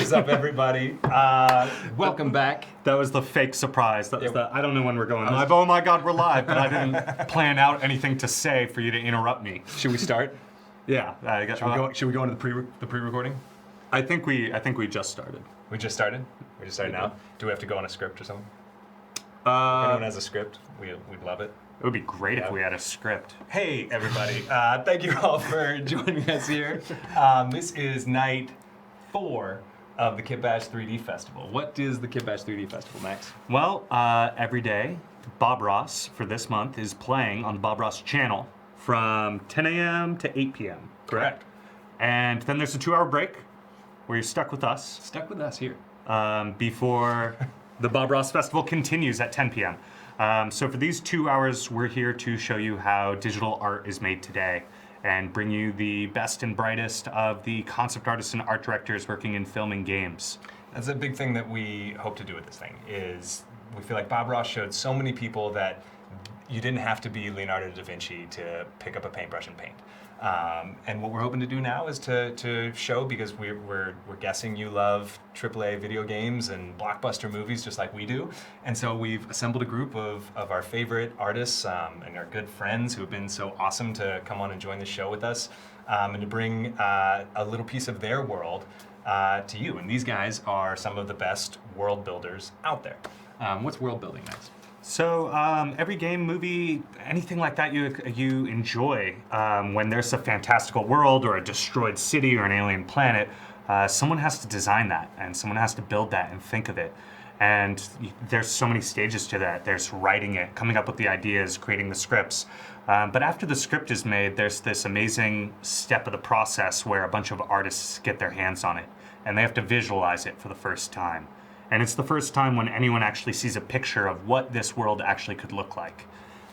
What's up, everybody? Welcome back. That was the fake surprise. That was I don't know when we're going live. Oh my God, we're live, but I didn't plan out anything to say for you to interrupt me. Should we start? Yeah. Should we go into the pre-recording? I think we just started. We just started? We just started now? Do we have to go on a script or something? If Uh, anyone has a script, we'd love it. it would be great if we had a script. Hey, everybody. Thank you all for joining us here. This is night 4 of the KitBash3d Festival. What is the KitBash3d Festival, Max? Well, every day, Bob Ross for this month is playing on the Bob Ross channel from 10 a.m. to 8 p.m. Correct. And then there's a 2-hour break where you're stuck with us Stuck with us here. before the Bob Ross Festival continues at 10 p.m. So for these 2 hours, we're here to show you how digital art is made today and bring you the best and brightest of the concept artists and art directors working in film and games. That's a big thing that we hope to do with this thing, is we feel like Bob Ross showed so many people that you didn't have to be Leonardo da Vinci to pick up a paintbrush and paint. And what we're hoping to do now is to show, because we're guessing you love AAA video games and blockbuster movies just like we do. And so we've assembled a group of our favorite artists and our good friends who have been so awesome to come on and join the show with us, and to bring a little piece of their world to you. And these guys are some of the best world builders out there. What's world building, Max? So every game, movie, anything like that you enjoy, when there's a fantastical world or a destroyed city or an alien planet, someone has to design that and someone has to build that and think of it. And there's so many stages to that. There's writing it, coming up with the ideas, creating the scripts. But after the script is made, there's this amazing step of the process where a bunch of artists get their hands on it and they have to visualize it for the first time. And it's the first time when anyone actually sees a picture of what this world actually could look like.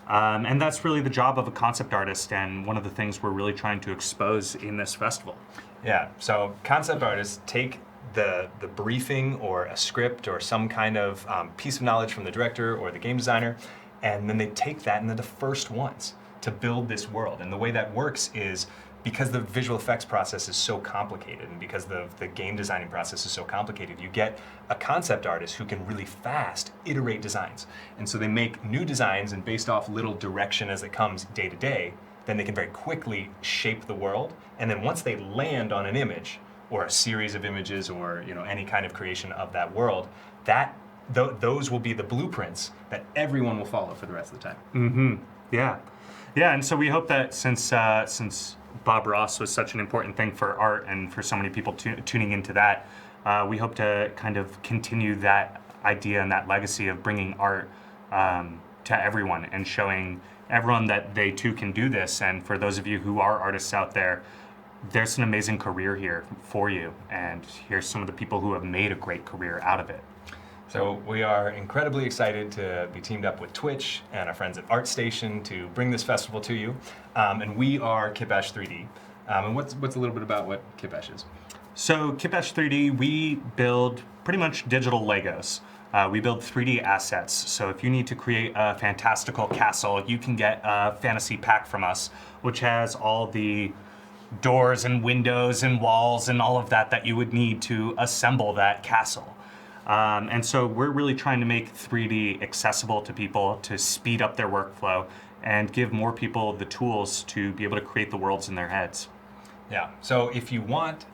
And that's really the job of a concept artist, and one of the things we're really trying to expose in this festival. Yeah, so concept artists take the briefing or a script or some kind of piece of knowledge from the director or the game designer, and then they take that and they're the first ones to build this world. And the way that works is, because the visual effects process is so complicated and because the game designing process is so complicated, you get a concept artist who can really fast iterate designs. And so they make new designs, and based off little direction as it comes day to day, then they can very quickly shape the world. And then once they land on an image or a series of images or any kind of creation of that world, those will be the blueprints that everyone will follow for the rest of the time. Mm-hmm. Yeah. Yeah, and so we hope that since Bob Ross was such an important thing for art and for so many people tuning into that, we hope to kind of continue that idea and that legacy of bringing art to everyone and showing everyone that they too can do this. And for those of you who are artists out there, there's an amazing career here for you, and here's some of the people who have made a great career out of it. So we are incredibly excited to be teamed up with Twitch and our friends at ArtStation to bring this festival to you. And we are KitBash3d. And what's a little bit about what KitBash is? So KitBash3d, we build pretty much digital Legos. We build 3D assets. So if you need to create a fantastical castle, you can get a fantasy pack from us, which has all the doors and windows and walls and all of that you would need to assemble that castle. And so we're really trying to make 3D accessible to people, to speed up their workflow and give more people the tools to be able to create the worlds in their heads. Yeah, so if you want,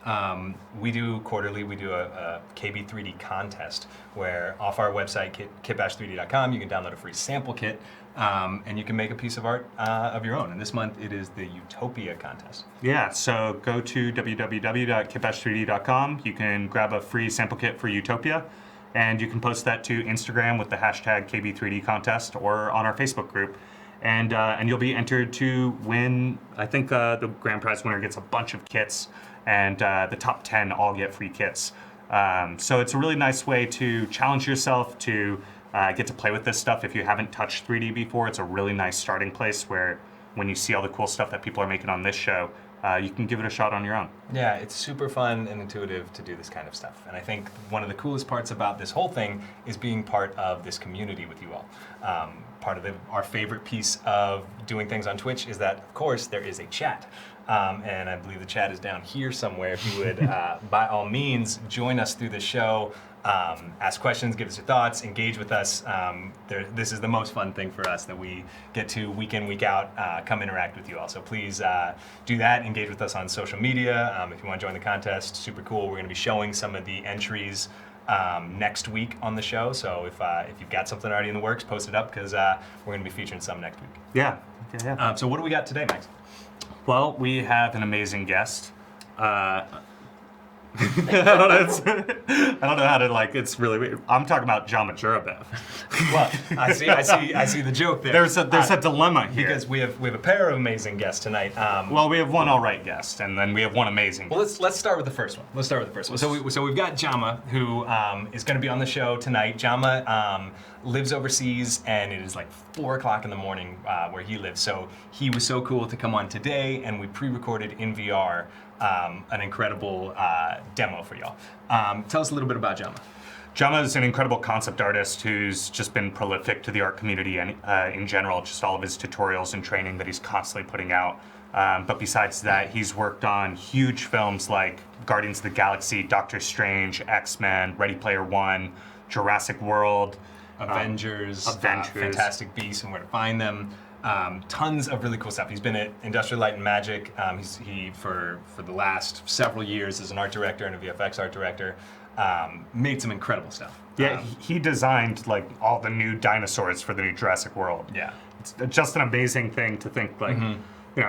we do quarterly, we do a KB3D contest where off our website, kitbash3d.com, you can download a free sample kit and you can make a piece of art of your own. And this month it is the Utopia contest. Yeah, so go to www.kitbash3d.com. You can grab a free sample kit for Utopia, and you can post that to Instagram with the hashtag KB3D contest or on our Facebook group. And you'll be entered to win. I think the grand prize winner gets a bunch of kits, and the top 10 all get free kits. So it's a really nice way to challenge yourself to get to play with this stuff. If you haven't touched 3D before, it's a really nice starting place where when you see all the cool stuff that people are making on this show, you can give it a shot on your own. Yeah, it's super fun and intuitive to do this kind of stuff. And I think one of the coolest parts about this whole thing is being part of this community with you all. Part of our favorite piece of doing things on Twitch is that, of course, there is a chat. And I believe the chat is down here somewhere. If you would, by all means, join us through the show. Ask questions, give us your thoughts, engage with us. This is the most fun thing for us that we get to week in, week out, come interact with you all. So please do that, engage with us on social media. If you want to join the contest, super cool. We're going to be showing some of the entries next week on the show. So if you've got something already in the works, post it up because we're going to be featuring some next week. Yeah. So what do we got today, Max? Well, we have an amazing guest. I don't know how to it's really weird. I'm talking about Jama Jurabaev. Well, I see the joke there. There's a dilemma here because we have a pair of amazing guests tonight. Well, we have one all right guest, and then we have one amazing. Well, let's start with the first one. So we've got Jama, who is going to be on the show tonight. Jama lives overseas, and it is like 4 o'clock in the morning where he lives. So he was so cool to come on today, and we pre-recorded in VR an incredible demo for y'all. Tell us a little bit about Jama. Jama is an incredible concept artist who's just been prolific to the art community and in general, just all of his tutorials and training that he's constantly putting out. But besides that, he's worked on huge films like Guardians of the Galaxy, Doctor Strange, X-Men, Ready Player One, Jurassic World, Avengers, Fantastic Beasts and Where to Find Them. Tons of really cool stuff. He's been at Industrial Light and Magic. He for the last several years is an art director and a VFX art director. Made some incredible stuff. Yeah, he designed all the new dinosaurs for the new Jurassic World. Yeah, it's just an amazing thing to think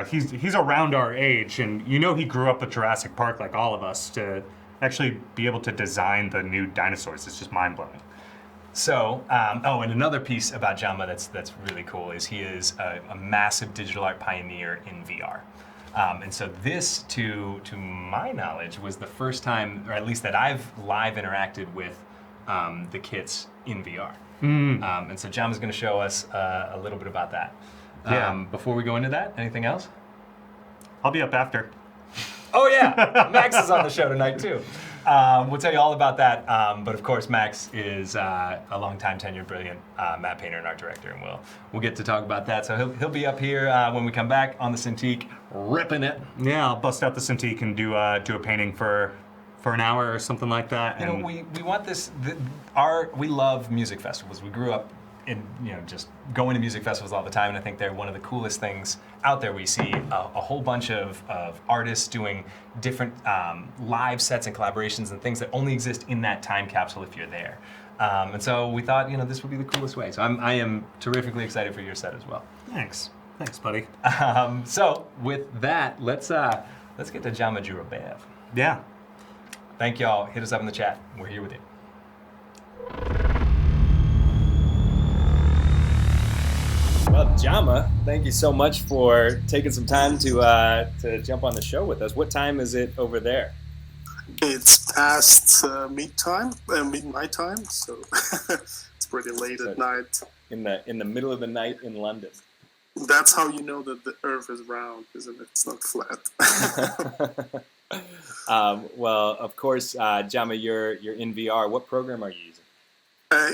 he's around our age, and he grew up with Jurassic Park like all of us. To actually be able to design the new dinosaurs is just mind blowing. So, and another piece about Jama that's really cool is he is a massive digital art pioneer in VR. And so this, to my knowledge, was the first time, or at least that I've live interacted with the kits in VR. And so Jama's going to show us a little bit about that. Before we go into that, anything else? I'll be up after. Oh yeah, Max is on the show tonight too. We'll tell you all about that, but of course Max is a longtime tenured brilliant matte painter and art director, and we'll get to talk about that. So he'll be up here when we come back on the Cintiq, ripping it. Yeah, I'll bust out the Cintiq and do a painting for an hour or something like that. You know, we want this. We love music festivals. We grew up in just going to music festivals all the time, and I think they're one of the coolest things out there. We see a whole bunch of artists doing different live sets and collaborations and things that only exist in that time capsule if you're there. And so we thought this would be the coolest way. So I am terrifically excited for your set as well. Thanks, buddy. So with that, let's get to Jama Jurabaev. Yeah. Thank y'all. Hit us up in the chat. We're here with you. Well, Jama, thank you so much for taking some time to jump on the show with us. What time is it over there? It's past midnight time, so it's pretty late at night. In the middle of the night in London. That's how you know that the Earth is round, isn't it? It's not flat. Well, of course, Jama, you're in VR. What program are you using?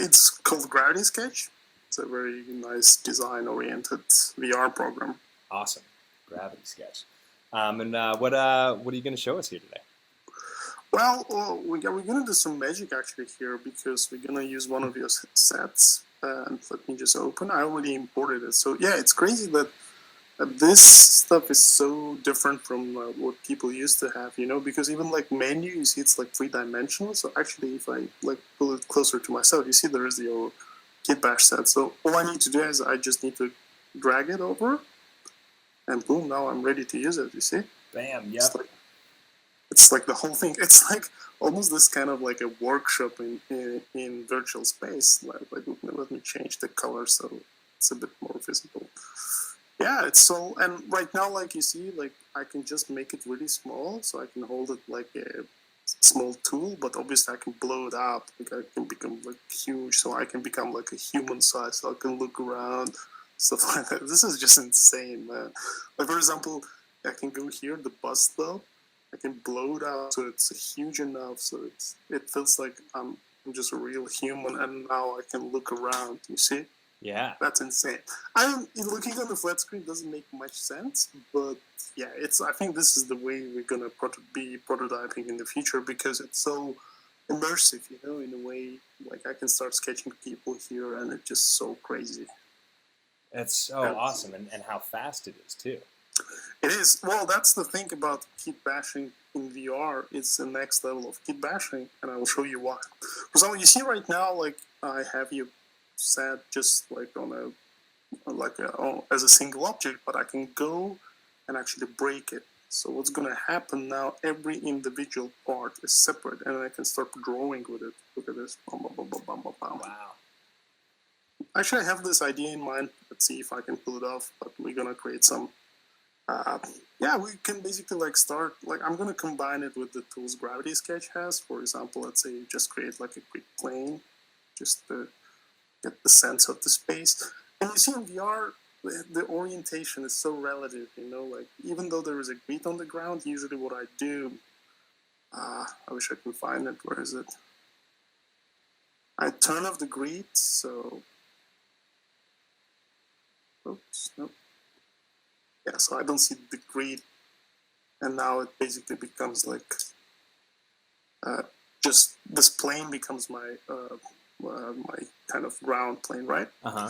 It's called Gravity Sketch. It's a very nice design-oriented VR program. Awesome, Gravity Sketch. And what are you going to show us here today? Well, we're going to do some magic actually here because we're going to use one of your sets. And let me just open. I already imported it. So yeah, it's crazy that this stuff is so different from what people used to have, because even menu, you see it's 3-dimensional. So actually, if I pull it closer to myself, you see there is the KitBash set. So all I need to do is I just need to drag it over, and boom, now I'm ready to use it. You see? Bam! Yep. It's like the whole thing. It's almost this kind of a workshop in virtual space. Let me change the color so it's a bit more visible. Yeah, it's so. And right now, you see, I can just make it really small, so I can hold it like a small tool, but obviously I can blow it up. I can become huge, so I can become a human size, so I can look around, stuff like that. This is just insane, man. For example, I can go here, the bus stop. I can blow it out so it's huge enough so it feels like I'm just a real human, and now I can look around. You see? Yeah. That's insane. I'm looking on the flat screen doesn't make much sense, but yeah, I think this is the way we're gonna be prototyping in the future because it's so immersive, you know, in a way. Like I can start sketching people here, and it's just so crazy. That's so awesome, and how fast it is too. It is. Well, that's the thing about kit bashing in VR. It's the next level of kit bashing, and I will show you why. For example, you see right now, like I have you set just like as a single object, but I can go and actually break it. So what's gonna happen now? Every individual part is separate, and I can start drawing with it. Look at this. Bum, bum, bum, bum, bum, bum, bum. Wow. Actually, I have this idea in mind. Let's see if I can pull it off. But we're gonna create some. Yeah, we can basically like start. Like I'm gonna combine it with the tools Gravity Sketch has. For example, let's say you just create like a quick plane, just to get the sense of the space. And you see in VR, the orientation is so relative, you know, like even though there is a grid on the ground, usually what I do, I wish I could find it, where is it? I turn off the grid, so, oops, nope. Yeah, so I don't see the grid, and now it basically becomes like, just this plane becomes my kind of ground plane, right? Uh-huh.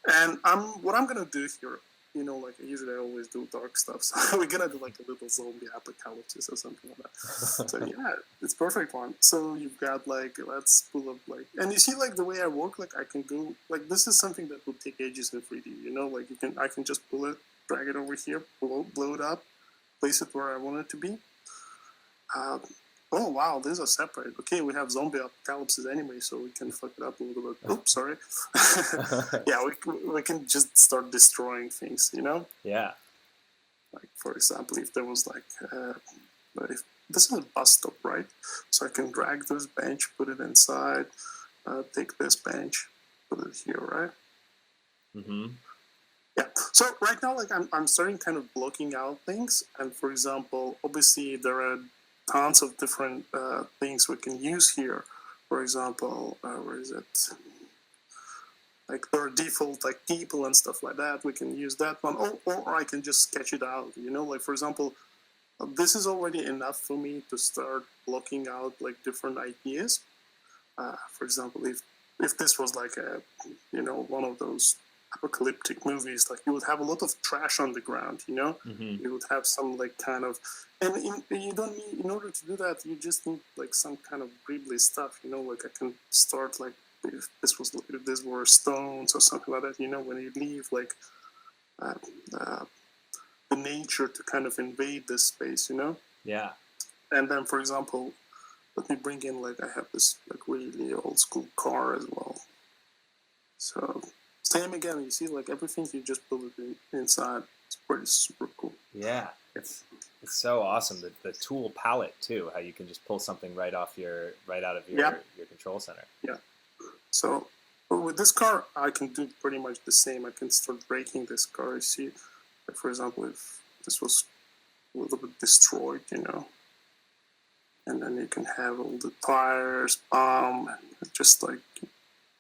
And what I'm gonna do here, you know, like usually I always do dark stuff, so we're gonna do like a little zombie apocalypse or something like that. So yeah, it's perfect one. So you've got like, let's pull up like, and you see like the way I work, like I can go, like this is something that would take ages in 3D, you know, like I can just pull it, drag it over here, blow it up, place it where I want it to be. Oh wow, these are separate. Okay, we have zombie apocalypses anyway, so we can fuck it up a little bit. Oops, sorry. Yeah, we can just start destroying things, you know? Yeah. Like, for example, if there was like, if this is a bus stop, right? So I can drag this bench, put it inside, take this bench, put it here, right? Mm-hmm. Yeah. So right now, like I'm starting kind of blocking out things, and for example, obviously there are tons of different things we can use here. For example, where is it? Like there are default like people and stuff like that. We can use that one, or I can just sketch it out. You know, like for example, this is already enough for me to start blocking out like different ideas. For example, if this was like a, you know, one of those apocalyptic movies, like you would have a lot of trash on the ground, you know. Mm-hmm. You would have some like kind of, and you don't need, in order to do that, you just need like some kind of gribbly stuff, you know. Like I can start like if this were stones or something like that, you know, when you leave like the nature to kind of invade this space, you know. Yeah. And then, for example, let me bring in like I have this like really old school car as well. So same again, you see like everything you just put it inside. It's pretty super cool. Yeah. It's so awesome. The tool palette too, how you can just pull something right out of your control center. Yeah. So with this car, I can do pretty much the same. I can start breaking this car. You see, like for example, if this was a little bit destroyed, you know, and then you can have all the tires, just like,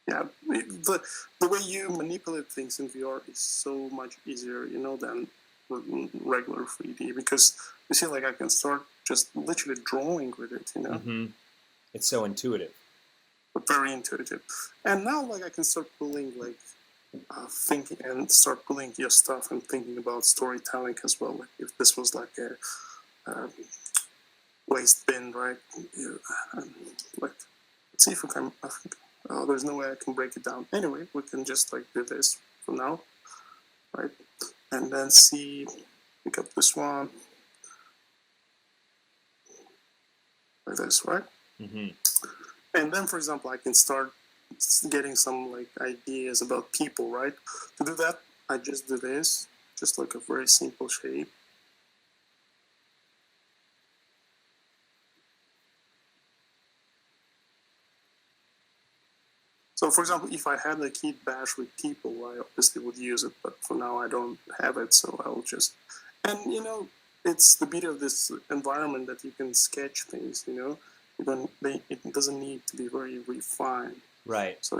yeah, the way you manipulate things in VR is so much easier, you know, than regular 3D, because you see, like I can start just literally drawing with it, you know. Mm-hmm. It's so intuitive. But very intuitive. And now, like I can start pulling, like thinking and start pulling your stuff and thinking about storytelling as well. Like if this was like a waste bin, right? Like, let's see if we can. I think, there's no way I can break it down. Anyway, we can just like do this for now, right? And then see, pick up this one, like this, right? Mm-hmm. And then, for example, I can start getting some like ideas about people, right? To do that, I just do this, just like a very simple shape. So, for example, if I had a kit bash with people, I obviously would use it, but for now I don't have it, so I'll just, and you know, it's the beauty of this environment that you can sketch things. It doesn't need to be very refined. Right. So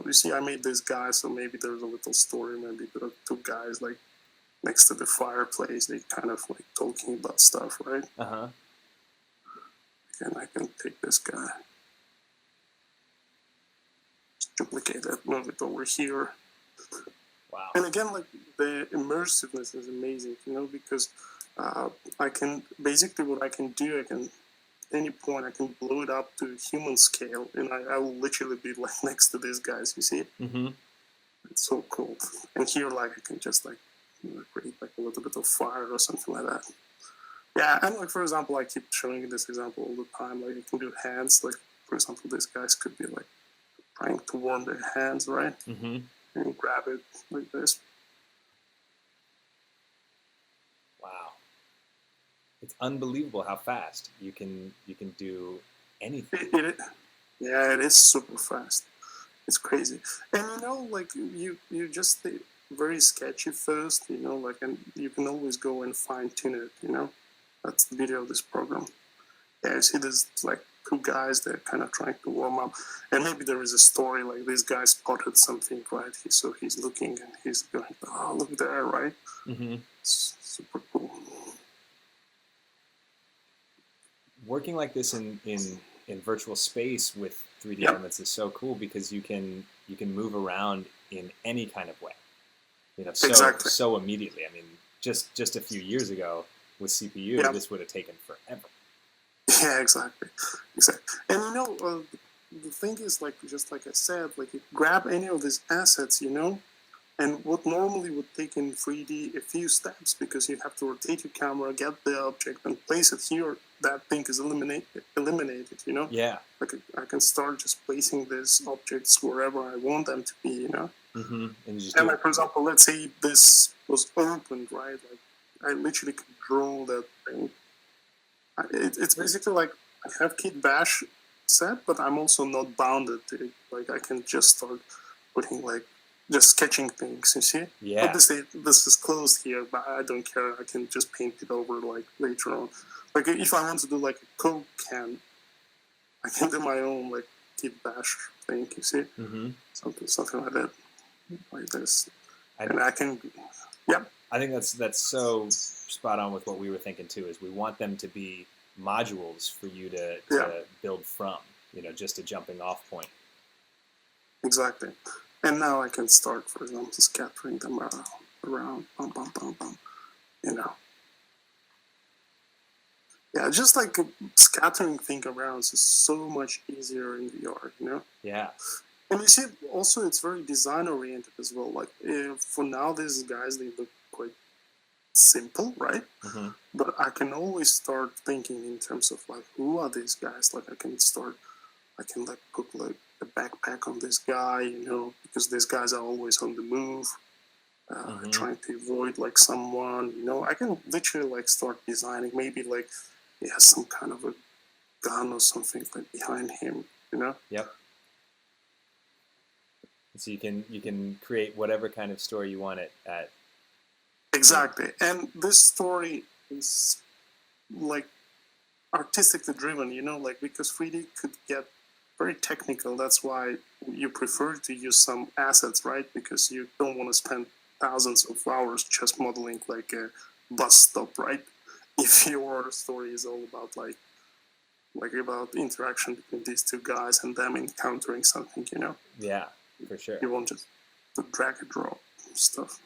you see, I made this guy, so maybe there's a little story. Maybe there are two guys like next to the fireplace. They kind of like talking about stuff, right? Uh-huh. And I can take this guy, just duplicate that, move it over here. Wow. And again, like the immersiveness is amazing, because I can basically what I can do, at any point I can blow it up to human scale, and I will literally be like next to these guys. You see, Mm-hmm. it's so cool. And here, like I can just like create like a little bit of fire or something like that. Yeah, and like for example, I keep showing you this example all the time. Like you can do hands. Like for example, these guys could be like trying to warm their hands, right? Mm-hmm. And grab it like this. Wow. It's unbelievable how fast you can do anything. Yeah, it is super fast. It's crazy. And like you just stay very sketchy first, like, and you can always go and fine tune it. That's the beauty of this program. Yeah, you see there's like two guys that are kind of trying to warm up, and maybe there is a story like this guy spotted something, right? So he's looking and he's going, oh, look there, right? Mm-hmm. It's super cool. Working like this in virtual space with 3D Yep. elements is so cool because you can move around in any kind of way. Exactly. So immediately. I mean, just a few years ago with CPU, Yep. this would have taken forever. Yeah, exactly. And the thing is, like, just like I said, like you grab any of these assets, and what normally would take in 3D a few steps because you have to rotate your camera, get the object, and place it here. That thing is eliminated. Yeah. Like I can start just placing these objects wherever I want them to be. Mm-hmm. And you just And like for example, let's say this was opened, right? Like I literally could draw that thing. It's basically like I have KitBash set, but I'm also not bounded to it. Like I can just start putting like just sketching things. You see? Yeah. Obviously, this is closed here, but I don't care. I can just paint it over like later on. Like if I want to do like a Coke can, I can do my own like KitBash thing. You see? Mm-hmm. Something like that, like this, And and I can. Yep. I think that's so spot on with what we were thinking too. Is we want them to be modules for you to build from. Just a jumping off point. Exactly. And now I can start, for example, scattering them around, bum, bum, bum, bum, Yeah, just like scattering things around is so much easier in VR, Yeah. And you see, also it's very design oriented as well. Like for now, these guys, they look quite simple, right? Mm-hmm. But I can always start thinking in terms of like, who are these guys? Like I can like put like a backpack on this guy, because these guys are always on the move, trying to avoid like someone, I can literally like start designing, maybe like he has some kind of a gun or something like behind him, Yep. So you can create whatever kind of story you want it at. Exactly. And this story is like artistically driven, like because 3D could get very technical. That's why you prefer to use some assets, right? Because you don't want to spend thousands of hours just modeling like a bus stop, right? If your story is all about like about interaction between these two guys and them encountering something, Yeah, for sure. You want just to drag and drop stuff.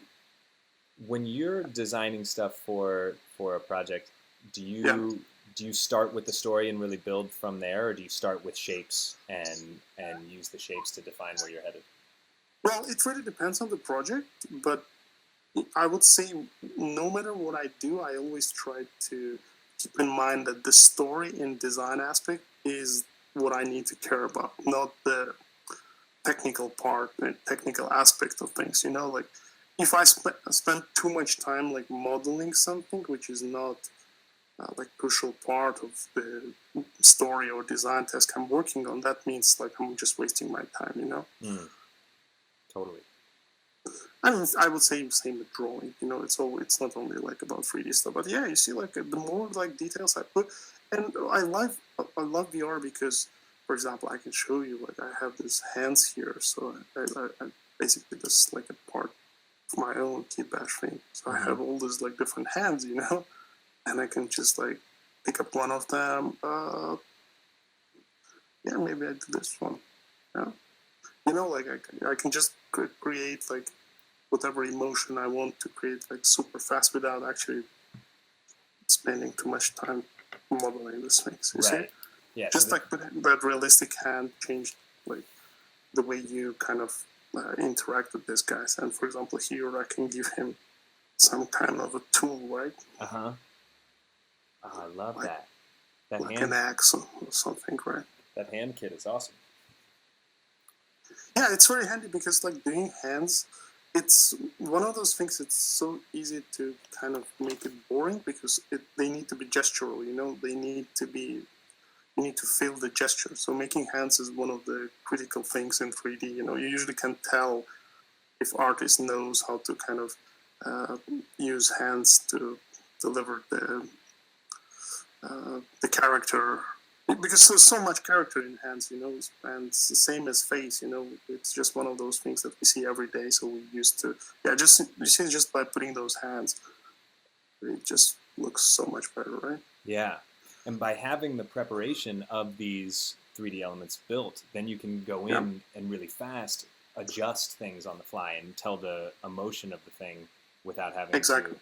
When you're designing stuff for a project, do you start with the story and really build from there, or do you start with shapes and use the shapes to define where you're headed? Well, it really depends on the project, but I would say no matter what I do, I always try to keep in mind that the story and design aspect is what I need to care about, not the technical part and technical aspect of things. Like if I spend too much time like modeling something which is not like crucial part of the story or design task I'm working on, that means like I'm just wasting my time. Totally. I mean, I would say same with drawing. You know, it's not only like about 3D stuff, but yeah, you see, like the more like details I put, and I love VR because, for example, I can show you like I have these hands here, so I basically just like a part of my own KitBash thing. So I Mm-hmm. have all these like different hands, you know, and I can just like pick up one of them. Yeah, maybe I do this one. Yeah, you know, like I can just create like whatever emotion I want to create like super fast without actually spending too much time modeling these things. You see, Right. Yeah. So just like with that realistic hand changed like the way you kind of interact with these guys. And for example, here I can give him some kind of a tool, right? uh-huh. Oh, I love Like that. That like an hand axe or something, right? that hand kit is awesome. Yeah, it's very handy because like doing hands, it's one of those things. It's so easy to kind of make it boring because they need to be gestural. You know, they need to be. You need to feel the gesture. So making hands is one of the critical things in 3D. You know, you usually can tell if artist knows how to kind of use hands to deliver the character because there's so much character in hands, you know, and it's the same as face, you know, it's just one of those things that we see every day. So we used to, yeah, just you see, just by putting those hands, it just looks so much better, right? Yeah. And by having the preparation of these 3D elements built, then you can go Yeah, in and really fast adjust things on the fly and tell the emotion of the thing without having exactly,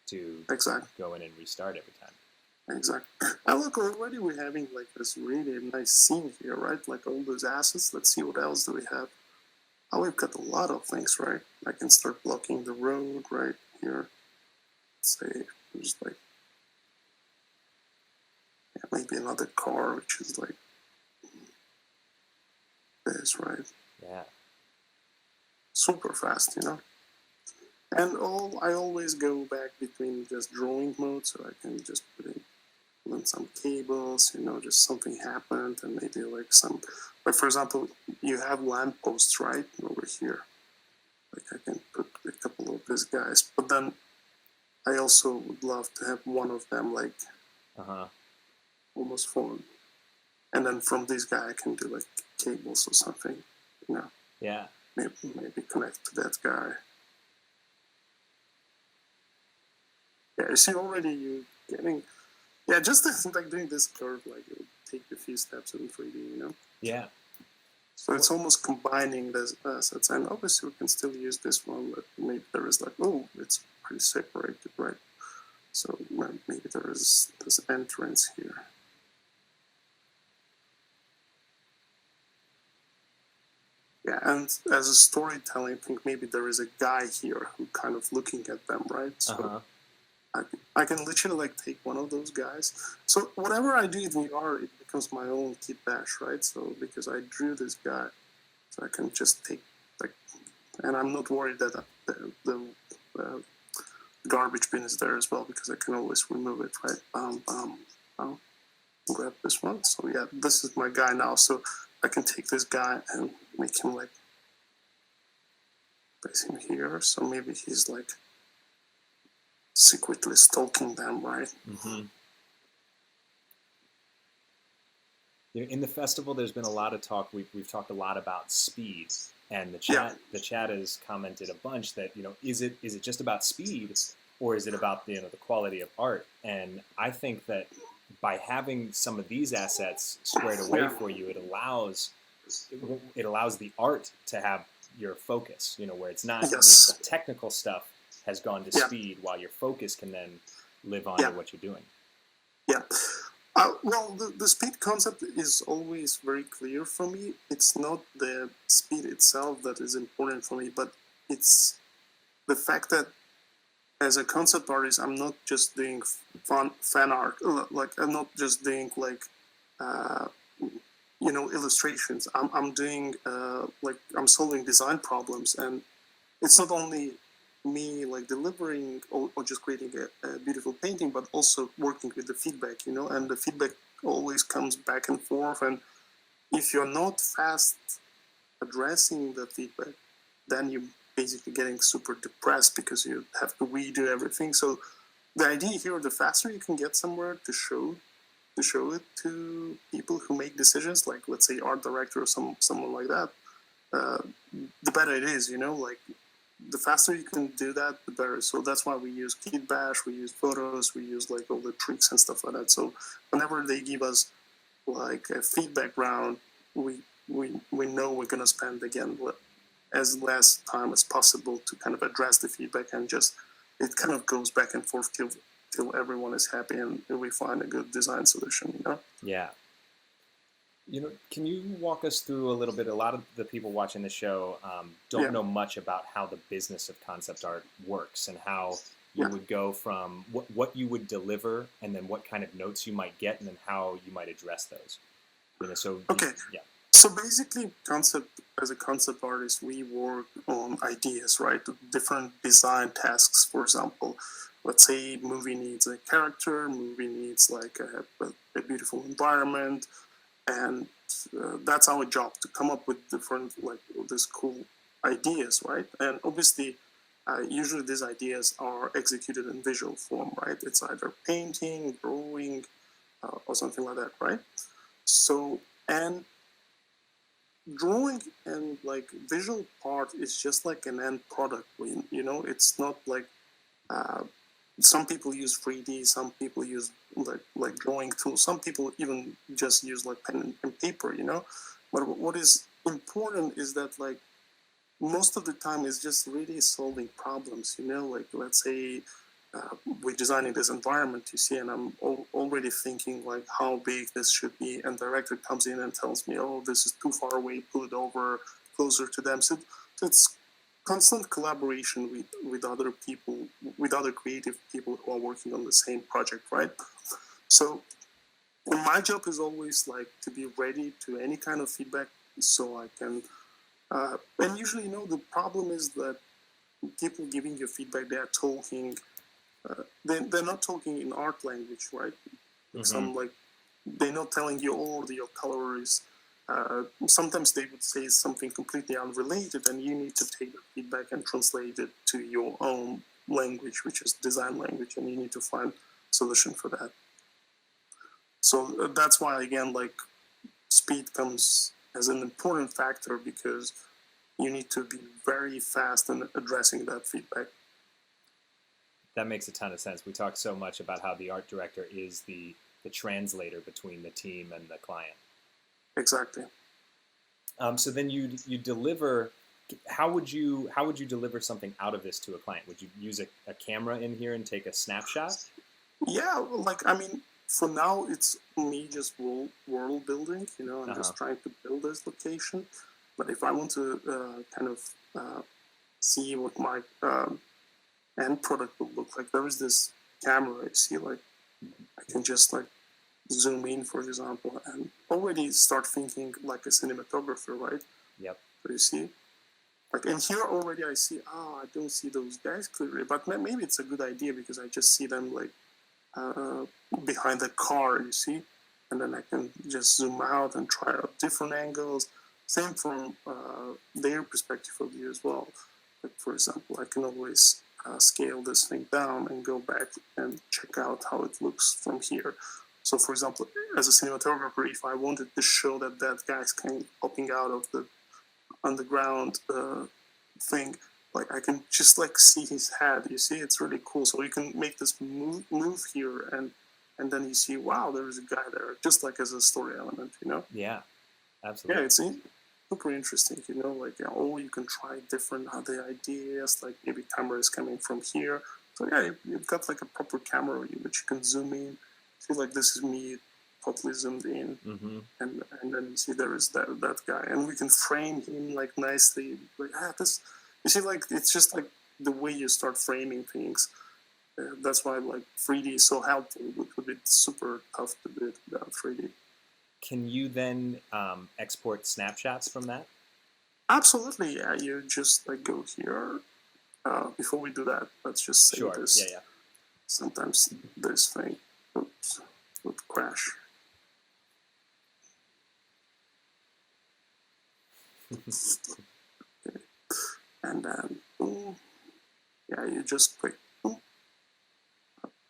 to exactly, go in and restart every time. exactly. And look, already we're having like this really nice scene here, right? Like all those assets. Let's see what else do we have. Oh, we've got a lot of things, right? I can start blocking the road right here. Let's say just like yeah, maybe another car, which is like this, right? Yeah. Super fast, you know. And I always go back between just drawing mode, so I can just put in some cables, you know, just something happened, and maybe like some. Like for example, you have lampposts right over here. Like I can put a couple of these guys, but then I also would love to have one of them like Uh-huh. almost formed, and then from this guy I can do like cables or something, you know, Yeah. maybe connect to that guy. Yeah, you see already you getting yeah, just like doing this curve like it would take a few steps in 3D, you know. Yeah. So it's almost combining those assets, and obviously we can still use this one, but maybe there is like oh, it's pretty separated, right? So maybe there is this entrance here. Yeah, and as a storytelling, I think maybe there is a guy here who kind of looking at them, right? So Uh-huh. I can literally like take one of those guys. So whatever I do in VR, it becomes my own KitBash, right? So because I drew this guy, so I can just take like, and I'm not worried that uh, garbage bin is there as well because I can always remove it, right? Grab this one. So yeah, this is my guy now. So I can take this guy and make him like place him here. So maybe he's like secretly stalking them, right? Mm-hmm. In the festival, there's been a lot of talk. We've talked a lot about speed, and Yeah, the chat has commented a bunch that is it just about speed, or is it about the quality of art? And I think that by having some of these assets squared away yeah, for you, it allows the art to have your focus. Where it's not yes, the technical stuff has gone to yeah, speed, while your focus can then live on yeah, to what you're doing. yeah. Well, the speed concept is always very clear for me. It's not the speed itself that is important for me, but it's the fact that as a concept artist, I'm not just doing fan art. Like I'm not just doing like uh, illustrations. I'm doing like I'm solving design problems, and it's not only me like delivering or just creating a beautiful painting, but also working with the feedback, and the feedback always comes back and forth. And if you're not fast addressing the feedback, then you basically getting super depressed because you have to redo everything. So the idea here, the faster you can get somewhere to show it to people who make decisions, like let's say art director or someone like that, the better it is. Like the faster you can do that, the better. So that's why we use KitBash, we use photos, we use like all the tricks and stuff like that. So whenever they give us like a feedback round, we know we're gonna spend again as less time as possible to kind of address the feedback, and just it kind of goes back and forth till everyone is happy and we find a good design solution. Yeah. Can you walk us through a little bit? A lot of the people watching the show don't know much about how the business of concept art works, and how you would go from what you would deliver, and then what kind of notes you might get, and then how you might address those. So basically, as a concept artist, we work on ideas, right? Different design tasks. For example, let's say movie needs a character, movie needs like a beautiful environment, and that's our job, to come up with different like these cool ideas, right? And obviously, usually these ideas are executed in visual form, right? It's either painting, drawing, or something like that, right? So, and drawing and like visual part is just like an end product. It's not like some people use 3D, some people use like drawing tools, some people even just use like pen and paper. But what is important is that like most of the time is just really solving problems. Like let's say we're designing this environment, and I'm already thinking like how big this should be, and director comes in and tells me, oh, this is too far away, pull it over closer to them. So it's constant collaboration with other people, with other creative people who are working on the same project, right? So my job is always like to be ready to any kind of feedback, so I can and usually the problem is that people giving you feedback, they are talking they're not talking in art language, right? Some like they're not telling you, oh, your color is. Sometimes they would say something completely unrelated, and you need to take the feedback and translate it to your own language, which is design language, and you need to find solution for that. So that's why, again, like speed comes as an important factor, because you need to be very fast in addressing that feedback. That makes a ton of sense. We talk so much about how the art director is the translator between the team and the client. Exactly. So then you deliver. How would you deliver something out of this to a client? Would you use a camera in here and take a snapshot? Yeah, for now it's me just world building. I'm just trying to build this location. But if I want to kind of see what my end product will look like, there is this camera. You see, like I can just like zoom in, for example, and already start thinking like a cinematographer, right? Yep. So you see, like, and here already I see, I don't see those guys clearly, but maybe it's a good idea because I just see them like behind the car, you see, and then I can just zoom out and try out different angles. Same from their perspective of view as well. Like, for example, I can always scale this thing down and go back and check out how it looks from here. So, for example, as a cinematographer, if I wanted to show that guy's kind of popping out of the underground thing, like I can just like see his head. You see, it's really cool. So you can make this move here, and then you see, wow, there is a guy there, just like as a story element, Yeah, absolutely. Yeah, it's super interesting, like you can try different other ideas, like maybe camera is coming from here. So yeah, you've got like a proper camera which you can zoom in. See, like this is me totally zoomed in, and then you see there is that guy, and we can frame him like nicely. Like this, you see, like it's just like the way you start framing things. That's why like 3D is so helpful. It would be super tough to do it without 3D. Can you then export snapshots from that? Absolutely, yeah. You just like go here. Before we do that, let's just say this. Yeah. Sometimes this thing would crash. Okay. And then boom. Yeah, you just click. Boom.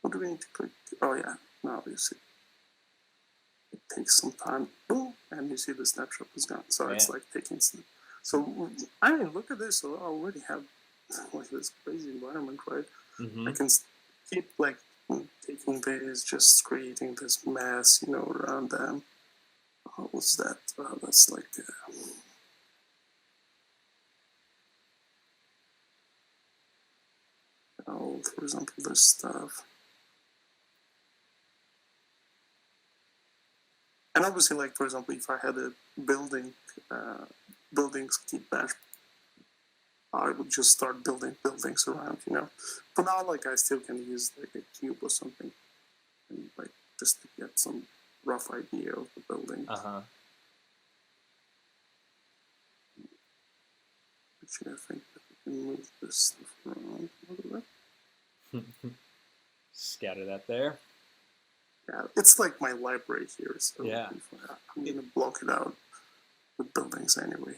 What do we need to click? Oh yeah, now you see. It takes some time. Boom, and you see the snapshot is gone. So it's Yeah. like taking. So I mean, look at this. So I already have like this crazy environment, right? I can keep like taking this, just creating this mess, you know, around them. What's that? That's like. For example, this stuff. And obviously, like for example, if I had a building, buildings KitBash, I would just start building buildings around. You know, for now, like I still can use like a cube or something, and like just to get some rough idea of the building. Actually, I think that we can move this stuff around a little bit. Scatter that there. Yeah, it's like my library here, so Yeah. I'm gonna block it out with buildings anyway.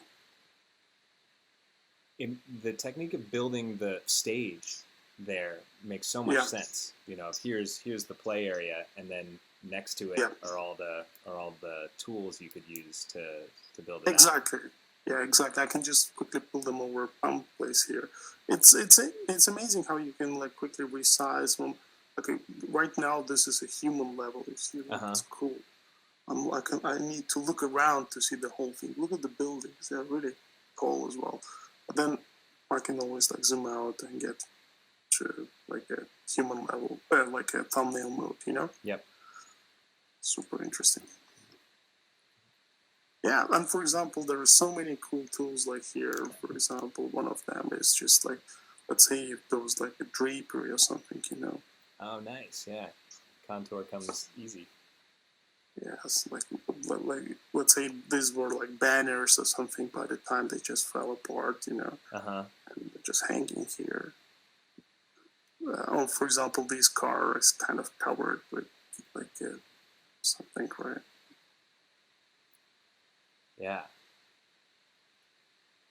The technique of building the stage there makes so much sense. You know, here's the play area, and then next to it are all the tools you could use to build it exactly. Out. Yeah, exactly. I can just quickly pull them over one place here. It's amazing how you can like quickly resize them. Okay, right now this is a human level. You see, it's cool. I need to look around to see the whole thing. Look at the buildings; they're really tall as well. But then I can always like zoom out and get to like a human level, like a thumbnail mode. You know? Yep. Super interesting. Yeah, and for example, there are so many cool tools like here. For example, one of them is just like, let's say if there was like a drapery or something, you know. Oh, nice. Yeah, contour comes easy. Yes, like let's say these were like banners or something. By the time they just fell apart, you know, and they're just hanging here. For example, this car is kind of covered with like something, right? Yeah.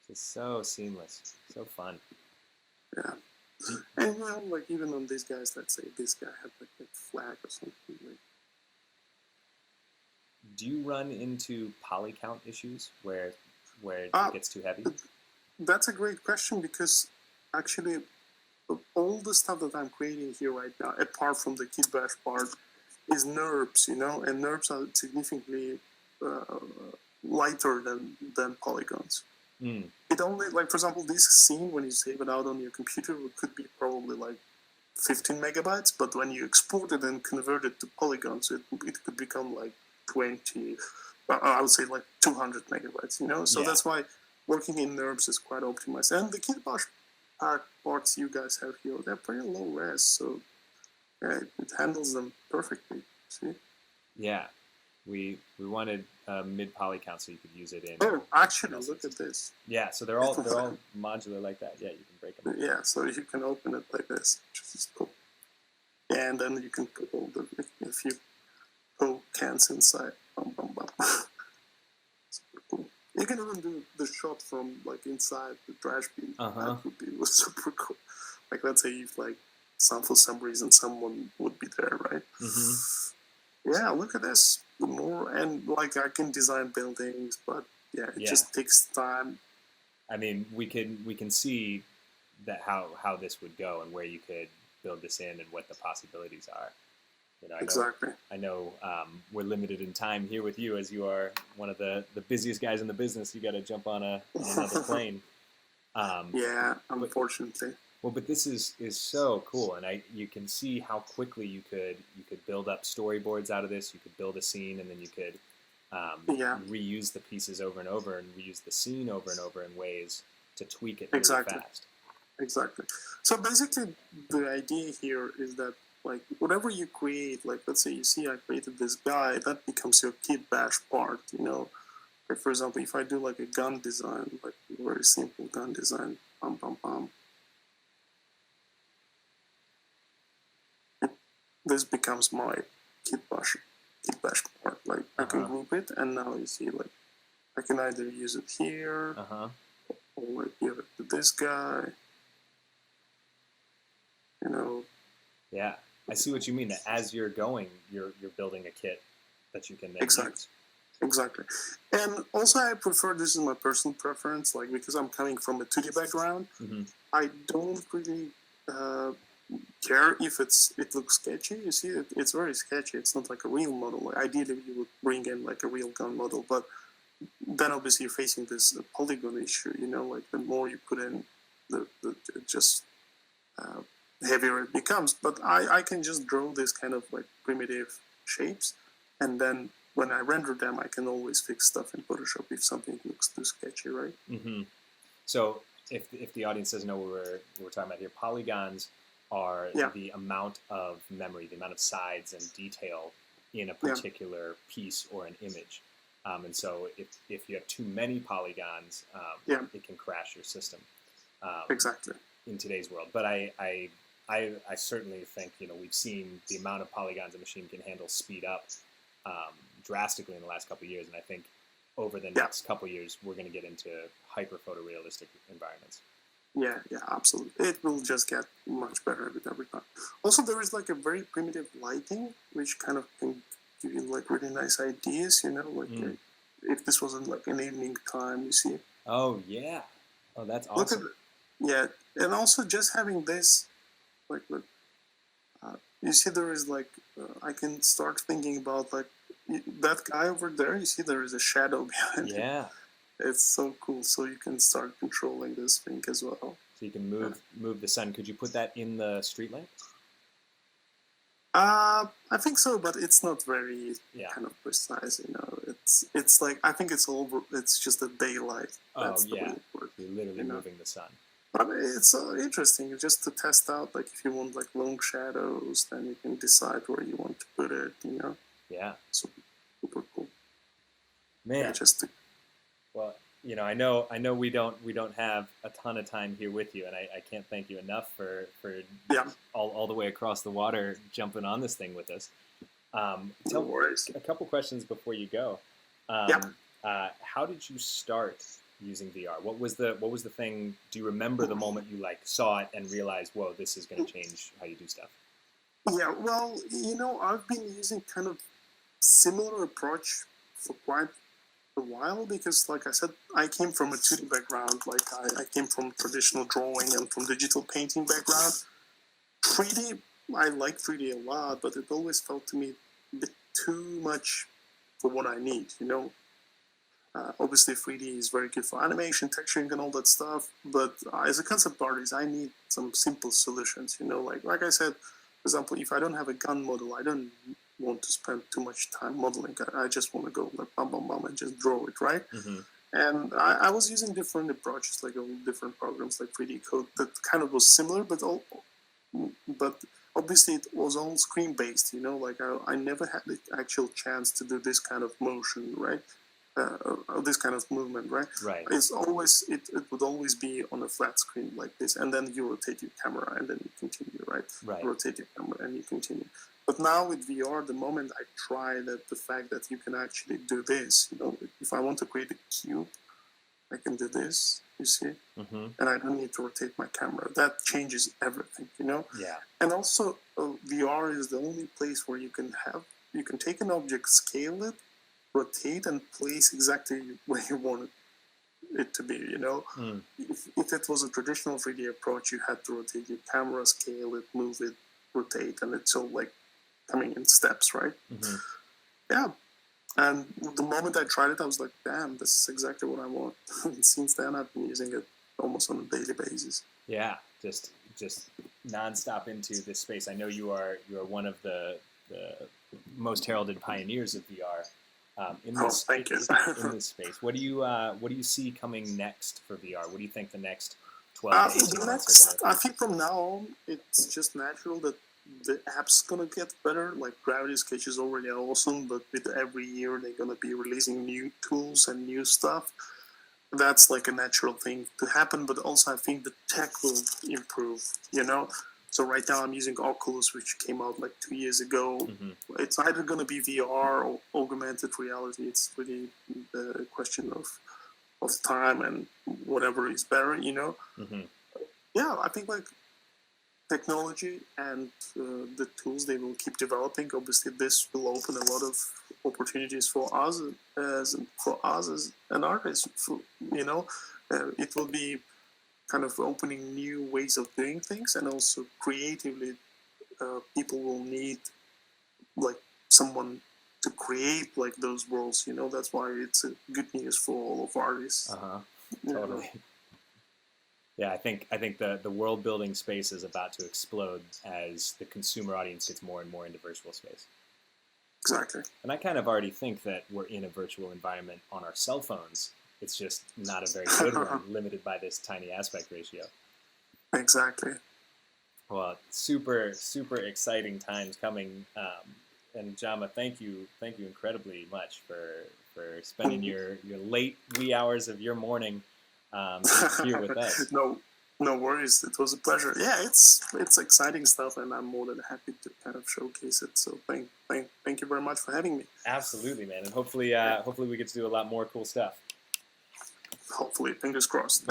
Just so seamless, so fun. Yeah. And you know, like even on these guys, let's say this guy had like a flag or something. Like. Do you run into poly count issues where it gets too heavy? That's a great question because actually all the stuff that I'm creating here right now, apart from the KitBash part, is NURBS, you know, and NURBS are significantly lighter than polygons. It only, like for example, this scene when you save it out on your computer, it could be probably like 15 megabytes, but when you export it and convert it to polygons, it could become like 20, I would say like 200 megabytes, you know? So that's why working in NURBS is quite optimized. And the KitBash parts you guys have here, they're pretty low res, so it handles them perfectly, see? Yeah. We wanted mid poly count so you could use it in. Oh, actually, look at this. Yeah, so they're all modular like that. Yeah, you can break them. Yeah, so you can open it like this, which is cool. And then you can put all the a few Coke cans inside. Super cool. You can even do the shot from like inside the trash bin. That would be super cool. Like let's say if like for some reason someone would be there, right? Yeah, look at this. The more and like I can design buildings, but it just takes time. I mean, we can see that how this would go and where you could build this in and what the possibilities are. You know, I know we're limited in time here with you, as you are one of the busiest guys in the business. You got to jump on another plane. Unfortunately. But this is so cool, and you can see how quickly you could build up storyboards out of this. You could build a scene, and then you could reuse the pieces over and over, and reuse the scene over and over in ways to tweak it really fast. Exactly. So basically, the idea here is that like whatever you create, like let's say you see I created this guy, that becomes your KitBash part. You know, like for example, if I do like a gun design, like very simple gun design, pam pam pam. This becomes my KitBash part. Like I can group it, and now you see like I can either use it here or like give it to this guy. you know. Yeah, I see what you mean. That as you're going, you're building a kit that you can then Exactly. use. Exactly. And also I prefer, this is my personal preference, like because I'm coming from a 2D background, Hmm. I don't really uh, care if it looks sketchy. You see, it's very sketchy. It's not like a real model. Like, ideally, you would bring in like a real gun model, but then obviously you're facing this polygon issue. You know, like the more you put in, the just uh, heavier it becomes. But I can just draw this kind of like primitive shapes, and then when I render them, I can always fix stuff in Photoshop if something looks too sketchy, right? Hmm. So if the audience doesn't know what we're talking about here, polygons are Yeah, the amount of memory, the amount of sides and detail in a yeah, particular piece or an image. And so if you have too many polygons, yeah, it can crash your system exactly. in today's world. But I certainly think, we've seen the amount of polygons a machine can handle speed up drastically in the last couple of years, and I think over the Yeah, next couple of years we're going to get into hyper photorealistic environments. yeah, yeah, absolutely. It will just get much better with every time. Also, there is like a very primitive lighting, which kind of can give you like really nice ideas. You know, like Mm. if this wasn't like an evening time, you see. Oh yeah. Oh, that's Look at awesome. it. Yeah, and also just having this, like, look, you see, there is like, I can start thinking about like that guy over there. You see, there is a shadow behind him. Yeah. It's so cool. So you can start controlling this thing as well. So you can Yeah. move the sun. Could you put that in the street lamp? I think so, but it's not very Yeah. kind of precise. You know, it's like, I think it's over. It's just the daylight. Oh That's the way yeah. it works. You're literally You know, moving the sun. but it's interesting just to test out. Like if you want like long shadows, then you can decide where you want to put it. You know, Yeah. so super cool. Yeah, Man. just to, Well, I know we don't have a ton of time here with you, and I can't thank you enough for yeah, all the way across the water jumping on this thing with us. no worries. A couple questions before you go. Yeah. How did you start using VR? What was the thing? Do you remember the moment you like saw it and realized, whoa, this is going to change how you do stuff? Yeah, well, you know, I've been using kind of similar approach for quite a while because, like I said, I came from a 2D background. Like I came from traditional drawing and from digital painting background. 3D, I like 3D a lot, but it always felt to me a bit too much for what I need. You know, obviously 3D is very good for animation, texturing, and all that stuff. But as a concept artist, I need some simple solutions. You know, like I said, for example, if I don't have a gun model, I don't want to spend too much time modeling. I just want to go like bam, bam, bam, and just draw it, right? Mm-hmm. And I was using different approaches, like all different programs like 3D Code that kind of was similar, but obviously it was all screen based. You know, like I never had the actual chance to do this kind of motion, right? This kind of movement, right? Right. It would always be on a flat screen like this, and then you rotate your camera and then you continue, right? Right. Rotate your camera and you continue. But now with VR, the moment I try that, the fact that you can actually do this, you know, if I want to create a cube, I can do this, you see, Mm-hmm. and I don't need to rotate my camera. That changes everything, you know. Yeah. And also, VR is the only place where you can take an object, scale it, rotate, and place exactly where you want it to be. You know, Mm. if it was a traditional 3D approach, you had to rotate your camera, scale it, move it, rotate, and it's all like coming in steps, right? Mm-hmm. Yeah. And the moment I tried it, I was like, damn, this is exactly what I want. And since then, I've been using it almost on a daily basis. Yeah. Just nonstop into this space. I know you are one of the most heralded pioneers of VR. In Oh, this thank you. in this space, what do you see coming next for VR? What do you think the next 12 to 18 The months next, are going I think from now on, it's just natural that the app's gonna get better. Like Gravity Sketch is already awesome, but with every year they're gonna be releasing new tools and new stuff. That's like a natural thing to happen. But also, I think the tech will improve. You know, so right now I'm using Oculus, which came out like 2 years ago. to? Mm-hmm. It's either gonna be VR or augmented reality. It's really the question of time and whatever is better. You know. Mm-hmm. Yeah, I think like technology and the tools they will keep developing. Obviously, this will open a lot of opportunities for us as an artist. It will be kind of opening new ways of doing things, and also creatively, people will need like someone to create like those worlds. That's why it's a good news for all of artists. Totally. Yeah, I think the world building space is about to explode as the consumer audience gets more and more into virtual space. Exactly. And I kind of already think that we're in a virtual environment on our cell phones. It's just not a very good one, limited by this tiny aspect ratio. Exactly. Well, super exciting times coming. And Jama, thank you incredibly much for spending your late wee hours of your morning here with us. No worries. It was a pleasure. Yeah, it's exciting stuff, and I'm more than happy to kind of showcase it. So thank you very much for having me. Absolutely, man. And hopefully we get to do a lot more cool stuff. Hopefully, fingers crossed.